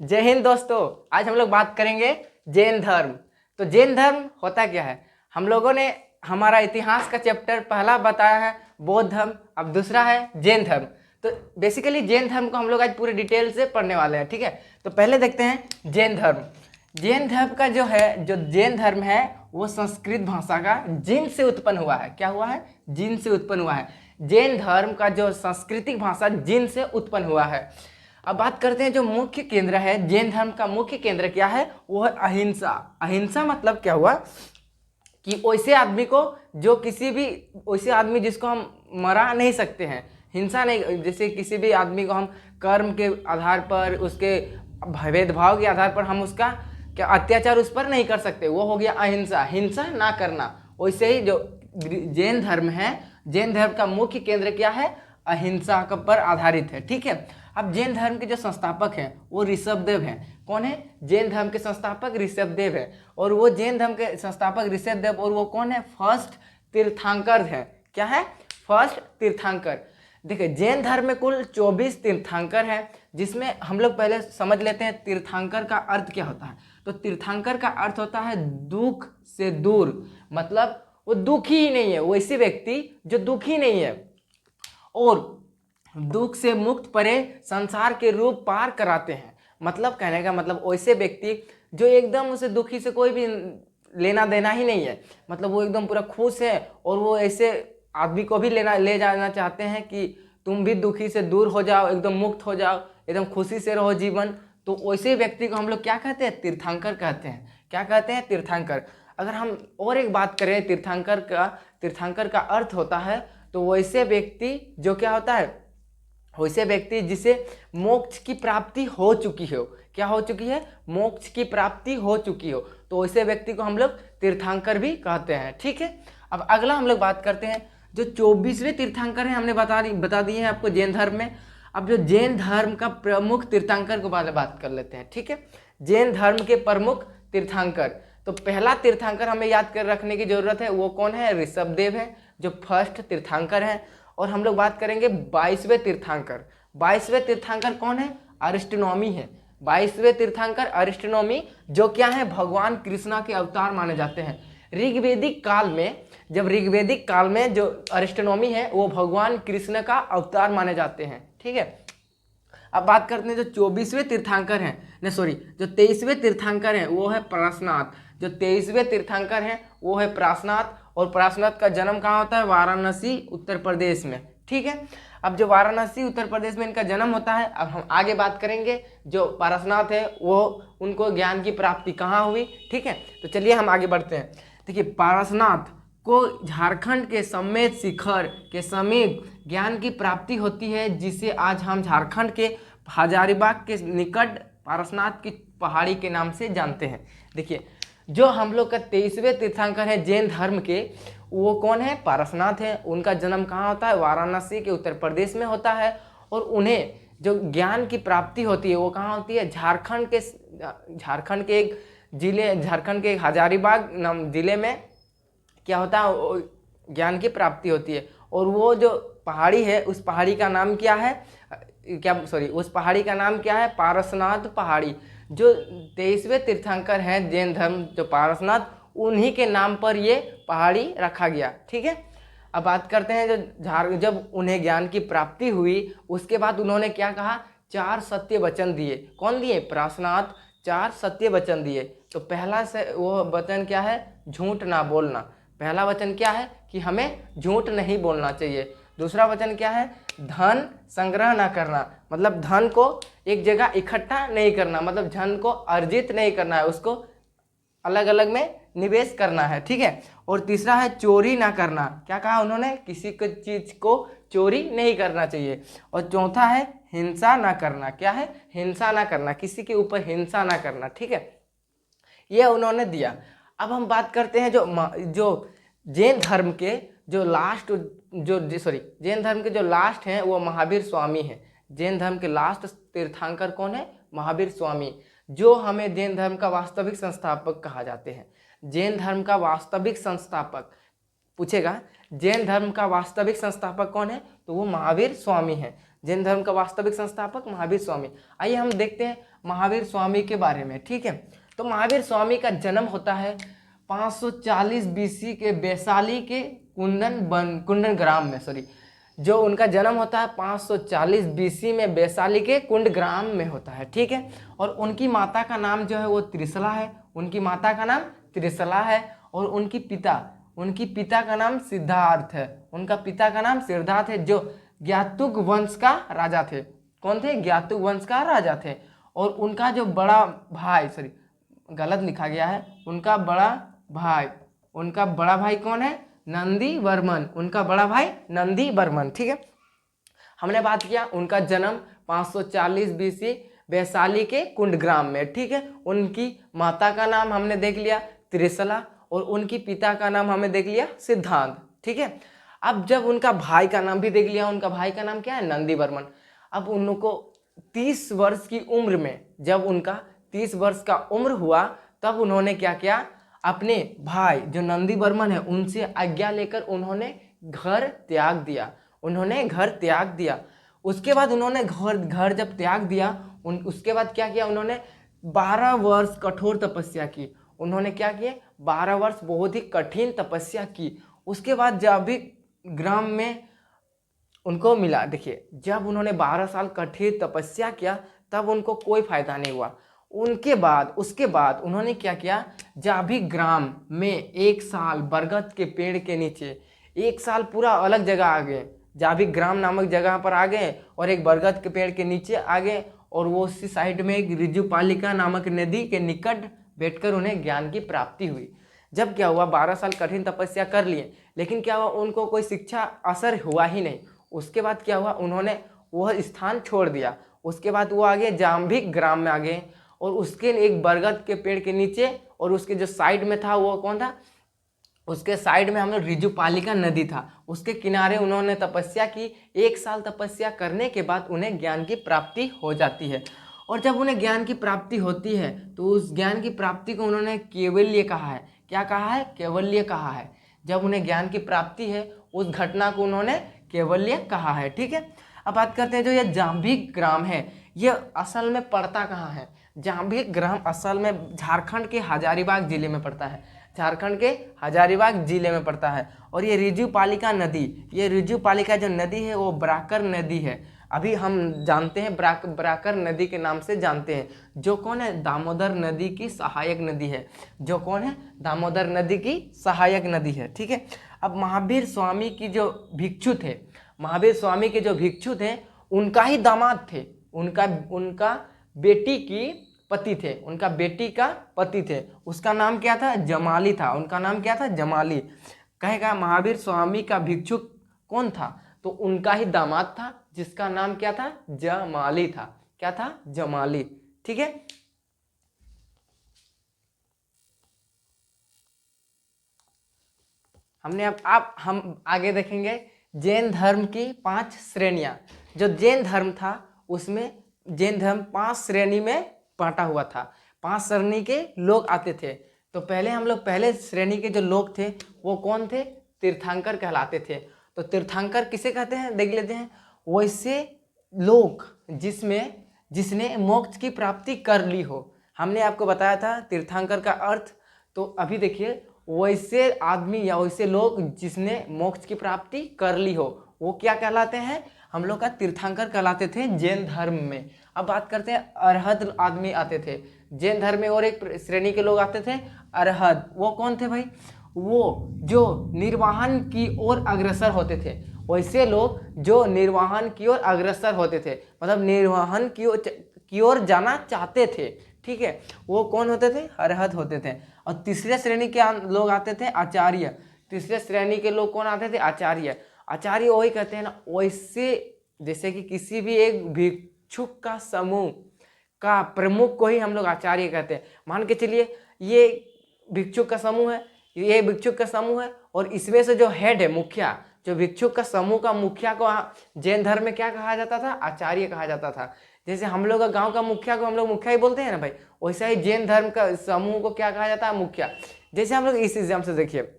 जय हिंद दोस्तों। आज हम लोग बात करेंगे जैन धर्म। तो जैन धर्म होता क्या है? हम लोगों ने हमारा इतिहास का चैप्टर पहला बताया है बौद्ध धर्म, अब दूसरा है जैन धर्म। तो बेसिकली जैन धर्म को हम लोग आज पूरे डिटेल से पढ़ने वाले हैं, ठीक है। तो पहले देखते हैं जैन धर्म। जैन धर्म का जो जैन धर्म है वो संस्कृत भाषा का जिन से उत्पन्न हुआ है। क्या हुआ है? जिन से उत्पन्न हुआ है। जैन धर्म का जो सांस्कृतिक भाषा जिन से उत्पन्न हुआ है। अब बात करते हैं जो मुख्य केंद्र है जैन धर्म का, मुख्य केंद्र क्या है? वो है अहिंसा। अहिंसा मतलब क्या हुआ कि वैसे आदमी को जो किसी भी वैसे आदमी जिसको हम मरा नहीं सकते हैं, हिंसा नहीं, जैसे किसी भी आदमी को हम कर्म के आधार पर, उसके भेदभाव के आधार पर हम उसका क्या अत्याचार उस पर नहीं कर सकते, वो हो गया अहिंसा। हिंसा ना करना। वैसे ही जो जैन धर्म है, जैन धर्म का मुख्य केंद्र क्या है? अहिंसा पर आधारित है, ठीक है। अब जैन धर्म के जो संस्थापक हैं वो ऋषभदेव हैं। कौन है? जैन धर्म के संस्थापक ऋषभदेव है। और वो जैन धर्म के संस्थापक ऋषभदेव, और वो कौन है? फर्स्ट तीर्थंकर है। क्या है? फर्स्ट तीर्थंकर। देखिए जैन धर्म में कुल 24 तीर्थंकर हैं, जिसमें हम लोग पहले समझ लेते हैं तीर्थंकर का अर्थ क्या होता है। तो तीर्थंकर का अर्थ होता है दुख से दूर, मतलब वो दुखी ही नहीं है, वैसे व्यक्ति जो दुखी नहीं है और दुख से मुक्त परे संसार के रूप पार कराते हैं। मतलब कहने का मतलब वैसे व्यक्ति जो एकदम उसे दुखी से कोई भी लेना देना ही नहीं है, मतलब वो एकदम पूरा खुश है, और वो ऐसे आदमी को भी ले जाना चाहते हैं कि तुम भी दुखी से दूर हो जाओ, एकदम मुक्त हो जाओ, एकदम खुशी से रहो जीवन। तो वैसे व्यक्ति को हम लोग क्या कहते हैं? तीर्थंकर कहते हैं। क्या कहते हैं? तीर्थंकर। अगर हम और एक बात करें तीर्थंकर का अर्थ होता है, तो वैसे व्यक्ति जो क्या होता है? वैसे व्यक्ति जिसे मोक्ष की प्राप्ति हो चुकी हो। क्या हो चुकी है? मोक्ष की प्राप्ति हो चुकी हो, तो वैसे व्यक्ति को हम लोग तीर्थंकर भी कहते हैं, ठीक है। अब अगला हम लोग बात करते हैं जो 24वें तीर्थंकर हैं, हमने बता दिए हैं आपको जैन धर्म में। अब जो जैन धर्म का प्रमुख तीर्थंकर को बात कर लेते हैं, ठीक है। जैन धर्म के प्रमुख तीर्थंकर, तो पहला तीर्थंकर हमें याद कर रखने की जरूरत है, वो कौन है? ऋषभदेव है, जो फर्स्ट तीर्थंकर हैं। और हम लोग बात करेंगे 22वें तीर्थंकर। 22वें तीर्थंकर कौन है? अरिस्टोनॉमी है। 22वें तीर्थंकर अरिस्टोनॉमी, जो क्या है? भगवान कृष्णा के अवतार माने जाते हैं। ऋग्वेदिक काल में जो अरिस्टोनॉमी है वो भगवान कृष्ण का अवतार माने जाते हैं, ठीक है। अब बात करते हैं जो 24वें तीर्थंकर हैं, जो 23वें तीर्थंकर हैं वो है पारसनाथ। जो 23वें तीर्थंकर हैं वो है पारसनाथ, और पारसनाथ का जन्म कहाँ होता है? वाराणसी उत्तर प्रदेश में, ठीक है। अब जो वाराणसी उत्तर प्रदेश में इनका जन्म होता है, अब हम आगे बात करेंगे जो पारसनाथ है वो उनको ज्ञान की प्राप्ति कहाँ हुई, ठीक है। तो चलिए हम आगे बढ़ते हैं। देखिए पारसनाथ को झारखंड के समेत शिखर के समीप ज्ञान की प्राप्ति होती है, जिसे आज हम झारखंड के हजारीबाग के निकट पारसनाथ की पहाड़ी के नाम से जानते हैं। देखिए जो हम लोग का 23वें तीर्थंकर है जैन धर्म के, वो कौन है? पारसनाथ है। उनका जन्म कहाँ होता है? वाराणसी के उत्तर प्रदेश में होता है। और उन्हें जो ज्ञान की प्राप्ति होती है वो कहाँ होती है? झारखंड के एक जिले, झारखंड के हजारीबाग नाम जिले में क्या होता है? ज्ञान की प्राप्ति होती है। और वो जो पहाड़ी है उस पहाड़ी का नाम क्या है? उस पहाड़ी का नाम क्या है? पारसनाथ पहाड़ी। जो 23वें तीर्थंकर हैं जैन धर्म जो पारसनाथ, उन्हीं के नाम पर ये पहाड़ी रखा गया, ठीक है। अब बात करते हैं जब उन्हें ज्ञान की प्राप्ति हुई उसके बाद उन्होंने क्या कहा? 4 सत्य वचन दिए। कौन दिए? पारसनाथ 4 सत्य वचन दिए। तो पहला से वो वचन क्या है? झूठ ना बोलना। पहला वचन क्या है? कि हमें झूठ नहीं बोलना चाहिए। दूसरा वचन क्या है? धन संग्रह ना करना, मतलब धन को एक जगह इकट्ठा नहीं करना, मतलब धन को अर्जित नहीं करना है, उसको अलग अलग में निवेश करना है, ठीक है। और तीसरा है चोरी ना करना। क्या कहा उन्होंने? किसी चीज को चोरी नहीं करना चाहिए। और चौथा है हिंसा ना करना। क्या है? हिंसा ना करना, किसी के ऊपर हिंसा ना करना, ठीक है। ये उन्होंने दिया। अब हम बात करते हैं जो जैन धर्म के जो लास्ट हैं वो महावीर स्वामी हैं। जैन धर्म के लास्ट तीर्थंकर कौन है? महावीर स्वामी, जो हमें जैन धर्म का वास्तविक संस्थापक कहा जाते हैं। जैन धर्म का वास्तविक संस्थापक पूछेगा, जैन धर्म का वास्तविक संस्थापक कौन है? तो वो महावीर स्वामी है। जैन धर्म का वास्तविक संस्थापक महावीर स्वामी। आइए हम देखते हैं महावीर स्वामी के बारे में, ठीक है। तो महावीर स्वामी का जन्म होता है 540 बीसी के वैशाली के कुंडन ग्राम में, जो उनका जन्म होता है 540 बीसी में वैशाली के कुंड ग्राम में होता है, ठीक है। और उनकी माता का नाम जो है वो त्रिशला है, उनकी माता का नाम त्रिशला है। और उनकी पिता का नाम सिद्धार्थ है, उनका पिता का नाम सिद्धार्थ है, जो ज्ञातुक वंश का राजा थे। कौन थे? ज्ञातुक वंश का राजा थे। और उनका जो बड़ा भाई, गलत लिखा गया है, उनका बड़ा भाई कौन है? नंदी वर्मन, उनका बड़ा भाई नंदी वर्मन, ठीक है। हमने बात किया उनका जन्म 540 बीसी वैशाली के कुंडग्राम में, ठीक है। उनकी माता का नाम हमने देख लिया त्रिशला, और उनकी पिता का नाम हमें देख लिया सिद्धांत, ठीक है। अब जब उनका भाई का नाम भी देख लिया, उनका भाई का नाम क्या है? नंदी वर्मन। अब उनको 30 वर्ष की उम्र में, जब उनका 30 वर्ष का उम्र हुआ, तब उन्होंने क्या किया? अपने भाई जो नंदी वर्मन है उनसे आज्ञा लेकर उन्होंने घर त्याग दिया। उसके बाद उन्होंने घर जब त्याग दिया, उसके बाद क्या किया? उन्होंने 12 वर्ष कठोर तपस्या की। उन्होंने क्या किए? 12 वर्ष बहुत ही कठिन तपस्या की। उसके बाद जब भी ग्राम में उनको मिला, देखिए जब उन्होंने 12 साल कठिन तपस्या किया तब उनको कोई फायदा नहीं हुआ। उसके बाद उन्होंने क्या किया? जब भी ग्राम में 1 साल बरगद के पेड़ के नीचे, 1 साल पूरा अलग जगह आ गए, जब भी ग्राम नामक जगह पर आ गए और एक बरगद के पेड़ के नीचे आ गए, और वो उसी साइड में एक ऋजुपालिका नामक नदी के निकट बैठकर उन्हें ज्ञान की प्राप्ति हुई। जब क्या हुआ? 12 साल कठिन तपस्या कर लिए, लेकिन क्या हुआ? उनको कोई शिक्षा असर हुआ ही नहीं। उसके बाद क्या हुआ? उन्होंने वह स्थान छोड़ दिया। उसके बाद वो आगे जाम्भिक ग्राम में आ गए, और उसके एक बरगद के पेड़ के नीचे, और उसके जो साइड में था वो कौन था? उसके साइड में हम लोग ऋजुपालिका नदी था, उसके किनारे उन्होंने तपस्या की। 1 साल तपस्या करने के बाद उन्हें ज्ञान की प्राप्ति हो जाती है। और जब उन्हें ज्ञान की प्राप्ति होती है तो उस ज्ञान की प्राप्ति को उन्होंने कैवल्य कहा है। क्या कहा है? कैवल्य कहा है। जब उन्हें ज्ञान की प्राप्ति है उस घटना को उन्होंने कैवल्य कहा है, ठीक है। अब बात करते हैं जो ये जाम्भिक ग्राम है, ये असल में पड़ता कहाँ है? जाम्भिक ग्राम असल में झारखंड के हजारीबाग जिले में पड़ता है, झारखंड के हजारीबाग जिले में पड़ता है। और ये ऋजुपालिका नदी, ये ऋजुपालिका जो नदी है वो ब्राकर नदी है। अभी हम जानते हैं ब्राकर नदी के नाम से जानते हैं, जो कौन है? दामोदर नदी की सहायक नदी है। जो कौन है? दामोदर नदी की सहायक नदी है, ठीक है। अब महावीर स्वामी की जो भिक्षु थे, महावीर स्वामी के जो भिक्षु थे उनका ही दामाद थे, उनका बेटी की पति थे, उनका बेटी का पति थे। उसका नाम क्या था? जमाली था। उनका नाम क्या था? जमाली। कहेगा महावीर स्वामी का भिक्षु कौन था? तो उनका ही दामाद था, जिसका नाम क्या था? जमाली था। क्या था? जमाली, ठीक है। हम आगे देखेंगे जैन धर्म की 5 श्रेणियां। जो जैन धर्म था उसमें जैन धर्म 5 श्रेणी में बांटा हुआ था। 5 श्रेणी के लोग आते थे। तो पहले श्रेणी के जो लोग थे वो कौन थे? तीर्थंकर कहलाते थे। तो तीर्थंकर किसे कहते हैं? देख लेते हैं। वैसे लोग जिसने मोक्ष की प्राप्ति कर ली हो। हमने आपको बताया था तीर्थंकर का अर्थ। तो अभी देखिए, वैसे आदमी या वैसे लोग जिसने मोक्ष की प्राप्ति कर ली हो वो क्या कहलाते हैं? हम लोग का तीर्थंकर कहलाते थे जैन धर्म में। अब बात करते हैं अरहत आदमी आते थे जैन धर्म में, और एक श्रेणी के लोग आते थे अरहत। वो कौन थे भाई? वो जो निर्वाहन की ओर अग्रसर होते थे। वैसे लोग जो निर्वाहन की ओर अग्रसर होते थे, मतलब निर्वाहन की ओर जाना चाहते थे, ठीक है, वो कौन होते थे? अरहत होते थे। और तीसरे श्रेणी के लोग आते थे आचार्य। तीसरे श्रेणी के लोग कौन आते थे? आचार्य। आचार्य वही कहते हैं ना, वैसे जैसे कि किसी भी एक भिक्षुक का समूह का प्रमुख को ही हम लोग आचार्य कहते हैं। मान के चलिए ये भिक्षुक का समूह है, ये भिक्षुक का समूह है, और इसमें से जो हेड है, मुखिया, जो भिक्षुक का समूह का मुखिया को जैन धर्म में क्या कहा जाता था? आचार्य कहा जाता था। जैसे हम लोग का गांव का मुखिया को हम लोग मुखिया ही बोलते हैं ना भाई, वैसा ही जैन धर्म का समूह को क्या कहा जाता है? मुखिया। जैसे हम लोग इस एग्जाम से देखिए,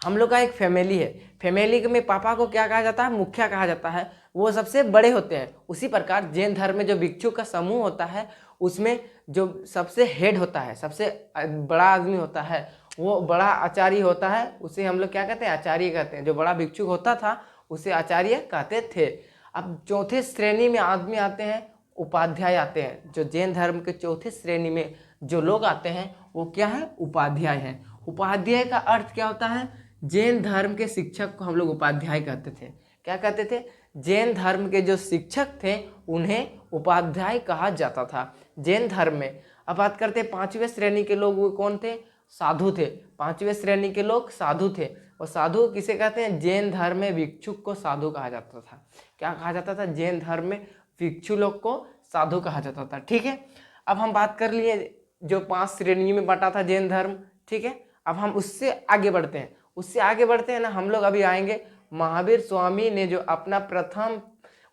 हम लोग का एक फैमिली है, फैमिली में पापा को क्या कहा जाता है? मुखिया कहा जाता है। वो सबसे बड़े होते हैं। उसी प्रकार जैन धर्म में जो भिक्षु का समूह होता है उसमें जो सबसे हेड होता है, सबसे बड़ा आदमी होता है, वो बड़ा आचार्य होता है, उसे हम लोग क्या कहते हैं, आचार्य कहते हैं। जो बड़ा भिक्षुक होता था उसे आचार्य कहते थे। अब चौथे श्रेणी में आदमी आते हैं, उपाध्याय आते हैं। जो जैन धर्म के चौथे श्रेणी में जो लोग आते हैं वो क्या है, उपाध्याय हैं। उपाध्याय का अर्थ क्या होता है, जैन धर्म के शिक्षक को हम लोग उपाध्याय कहते थे। क्या कहते थे, जैन धर्म के जो शिक्षक थे उन्हें उपाध्याय कहा जाता था जैन धर्म में। अब बात करते हैं पांचवें श्रेणी के लोग, वो कौन थे, साधु थे। पांचवें श्रेणी के लोग साधु थे। और साधु किसे कहते हैं, जैन धर्म में भिक्षुक को साधु कहा जाता था। क्या कहा जाता था, जैन धर्म में भिक्षु लोग को साधु कहा जाता था। ठीक है, अब हम बात कर लिए जो 5 श्रेणी में बटा था जैन धर्म। ठीक है, अब हम उससे आगे बढ़ते हैं। ना, हम लोग अभी आएंगे महावीर स्वामी ने जो अपना प्रथम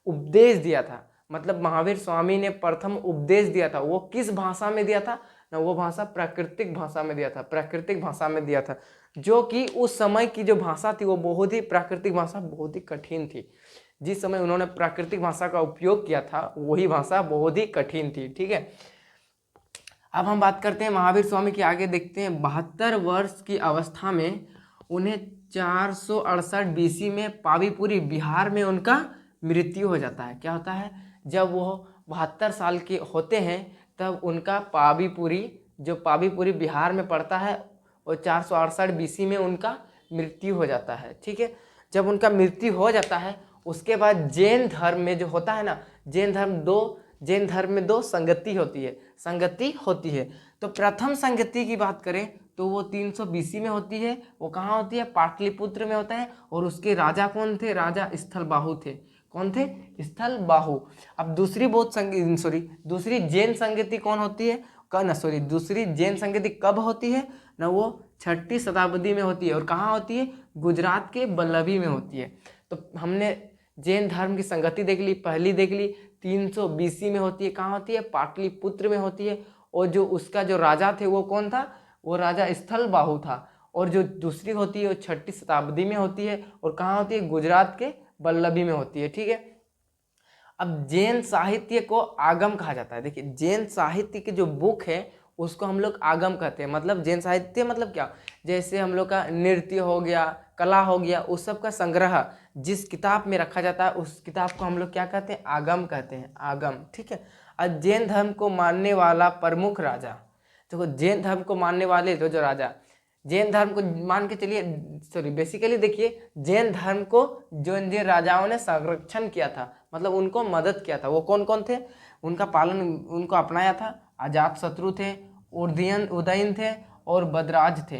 उपदेश दिया था, मतलब महावीर स्वामी ने प्रथम उपदेश दिया था, वो किस भाषा में दिया था ना, वो भाषा प्राकृतिक भाषा में दिया था। प्राकृतिक भाषा में दिया था, जो कि उस समय की जो भाषा थी वो बहुत ही, प्राकृतिक भाषा बहुत ही कठिन थी। जिस समय उन्होंने प्राकृतिक भाषा का उपयोग किया था वही भाषा बहुत ही कठिन थी। ठीक है, अब हम बात करते हैं महावीर स्वामी की, आगे देखते हैं। 72 वर्ष की अवस्था में उन्हें 468 बीसी में पावीपुरी बिहार में उनका मृत्यु हो जाता है। क्या होता है, जब वो 72 साल के होते हैं तब उनका पावीपुरी, जो पावीपुरी बिहार में पड़ता है, और 468 बीसी में उनका मृत्यु हो जाता है। ठीक है, जब उनका मृत्यु हो जाता है उसके बाद जैन धर्म में जो होता है ना, जैन धर्म में 2 संगति होती है। तो प्रथम संगति की बात करें तो वो 300 बीसी में होती है। वो कहाँ होती है, पाटलिपुत्र में होता है। और उसके राजा कौन थे, राजा स्थलबाहु थे। कौन थे, स्थलबाहु। अब दूसरी जैन संगति कौन होती है, दूसरी जैन संगति कब होती है ना, वो 6ठी शताब्दी में होती है। और कहाँ होती है, गुजरात के बल्लभी में होती है। तो हमने जैन धर्म की संगति देख ली, पहली देख ली 300 बीसी में होती है। कहाँ होती है, पाटलिपुत्र में होती है। और जो उसका जो राजा थे वो कौन था, वो राजा स्थलबाहु था। और जो दूसरी होती है वो 6ठी शताब्दी में होती है। और कहाँ होती है, गुजरात के बल्लभी में होती है। ठीक है, अब जैन साहित्य को आगम कहा जाता है। देखिए, जैन साहित्य की जो बुक है उसको हम लोग आगम कहते हैं। मतलब जैन साहित्य मतलब क्या, जैसे हम लोग का नृत्य हो गया, कला हो गया, उस सब का संग्रह जिस किताब में रखा जाता है उस किताब को हम लोग क्या कहते हैं, आगम कहते हैं, आगम। ठीक है, और जैन धर्म को मानने वाला प्रमुख राजा, देखो जैन धर्म को मानने वाले जो राजा, जैन धर्म को मान के चलिए, बेसिकली देखिए, जैन धर्म को जिन राजाओं ने संरक्षण किया था, मतलब उनको मदद किया था, वो कौन कौन थे, उनका पालन, उनको अपनाया था। अजातशत्रु थे, उदयन थे और बदराज थे।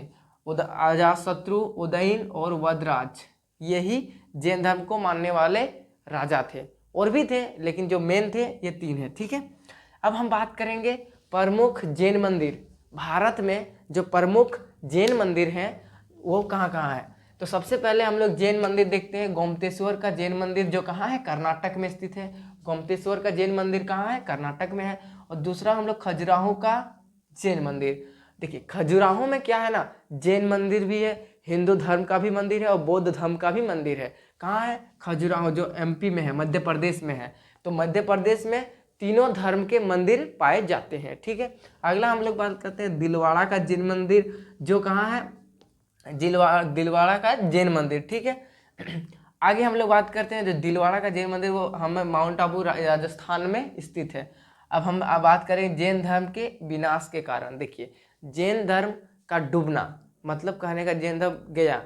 अजातशत्रु, उदयन और बदराज, यही जैन धर्म को मानने वाले राजा थे। और भी थे लेकिन जो मेन थे ये 3 है। ठीक है, अब हम बात करेंगे प्रमुख जैन मंदिर। भारत में जो प्रमुख जैन मंदिर हैं वो कहाँ कहाँ है, तो सबसे पहले हम लोग जैन मंदिर देखते हैं। गोमतेश्वर का जैन मंदिर जो कहाँ है, कर्नाटक में स्थित है। गोमतेश्वर का जैन मंदिर कहाँ है, कर्नाटक में है। और दूसरा हम लोग खजुराहो का जैन मंदिर। देखिए, खजुराहो में क्या है ना, जैन मंदिर भी है, हिंदू धर्म का भी मंदिर है और बौद्ध धर्म का भी मंदिर है। कहाँ है, खजुराहो, जो एमपी में है, मध्य प्रदेश में है। तो मध्य प्रदेश में तीनों धर्म के मंदिर पाए जाते हैं। ठीक है, अगला हम लोग बात करते हैं दिलवाड़ा का जैन मंदिर, जो कहाँ है, दिलवाड़ा का जैन मंदिर। ठीक है, आगे हम लोग बात करते हैं जो दिलवाड़ा का जैन मंदिर, वो हमें माउंट आबू राजस्थान में स्थित है। अब हम बात करें जैन धर्म के विनाश के कारण। देखिए, जैन धर्म का डूबना, मतलब कहने का जैन धर्म गया,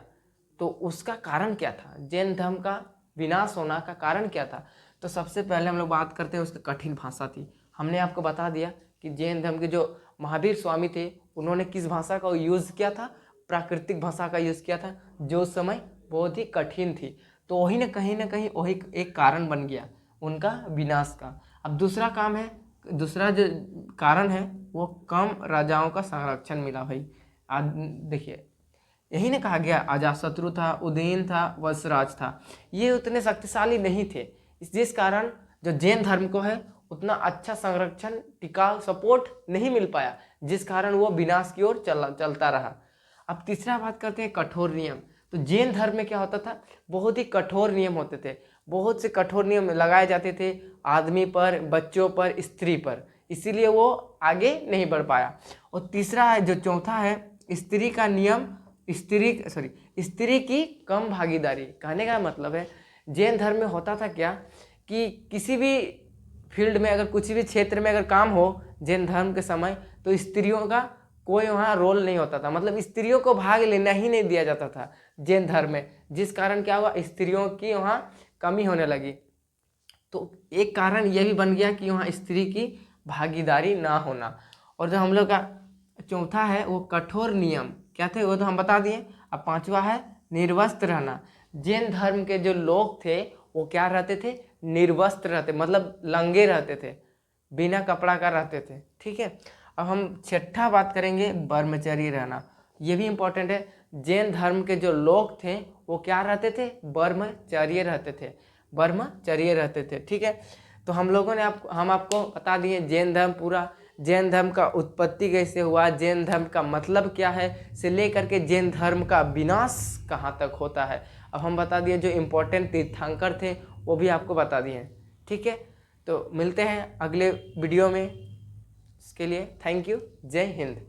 तो उसका कारण क्या था, जैन धर्म का विनाश होना का कारण क्या था। तो सबसे पहले हम लोग बात करते हैं उसकी कठिन भाषा थी। हमने आपको बता दिया कि जैन धर्म के जो महावीर स्वामी थे उन्होंने किस भाषा का यूज़ किया था, प्राकृतिक भाषा का यूज़ किया था, जो उस समय बहुत ही कठिन थी। तो वही ना कहीं वही एक कारण बन गया उनका विनाश का। अब दूसरा जो कारण है वो कम राजाओं का संरक्षण मिला भाई। देखिए, यही ने कहा गया, अजातशत्रु था, उदयन था, वत्सराज था, ये उतने शक्तिशाली नहीं थे, जिस कारण जो जैन धर्म को है उतना अच्छा संरक्षण, टिकाऊ सपोर्ट नहीं मिल पाया, जिस कारण वो विनाश की ओर चलता रहा। अब तीसरा बात करते हैं कठोर नियम। तो जैन धर्म में क्या होता था, बहुत ही कठोर नियम होते थे। बहुत से कठोर नियम लगाए जाते थे आदमी पर, बच्चों पर, स्त्री पर, इसीलिए वो आगे नहीं बढ़ पाया। और तीसरा है जो चौथा है स्त्री का नियम, स्त्री की कम भागीदारी। कहने का मतलब है जैन धर्म में होता था क्या कि किसी भी फील्ड में अगर कुछ भी क्षेत्र में अगर काम हो जैन धर्म के समय तो स्त्रियों का कोई वहाँ रोल नहीं होता था, मतलब स्त्रियों को भाग लेना ही नहीं दिया जाता था जैन धर्म में, जिस कारण क्या हुआ स्त्रियों की वहाँ कमी होने लगी। तो एक कारण यह भी बन गया कि वहाँ स्त्री की भागीदारी ना होना। और जो हम लोग का चौथा है वो कठोर नियम क्या थे वो तो हम बता दिए। अब पांचवा है निर्वस्त्र रहना। जैन धर्म के जो लोग थे वो क्या रहते थे, निर्वस्त्र रहते, मतलब लंगे रहते थे, बिना कपड़ा का रहते थे। ठीक है, अब हम छठा बात करेंगे ब्रह्मचर्य रहना। ये भी इम्पोर्टेंट है। जैन धर्म के जो लोग थे वो क्या रहते थे, ब्रह्मचर्य रहते थे, ब्रह्मचर्य रहते थे। ठीक है, तो हम लोगों ने हम आपको बता दिए जैन धर्म पूरा, जैन धर्म का उत्पत्ति कैसे हुआ, जैन धर्म का मतलब क्या है से लेकर के जैन धर्म का विनाश कहाँ तक होता है। अब हम बता दिए जो इम्पोर्टेंट तीर्थंकर थे वो भी आपको बता दिए। ठीक है, तो मिलते हैं अगले वीडियो में, इसके लिए थैंक यू, जय हिंद।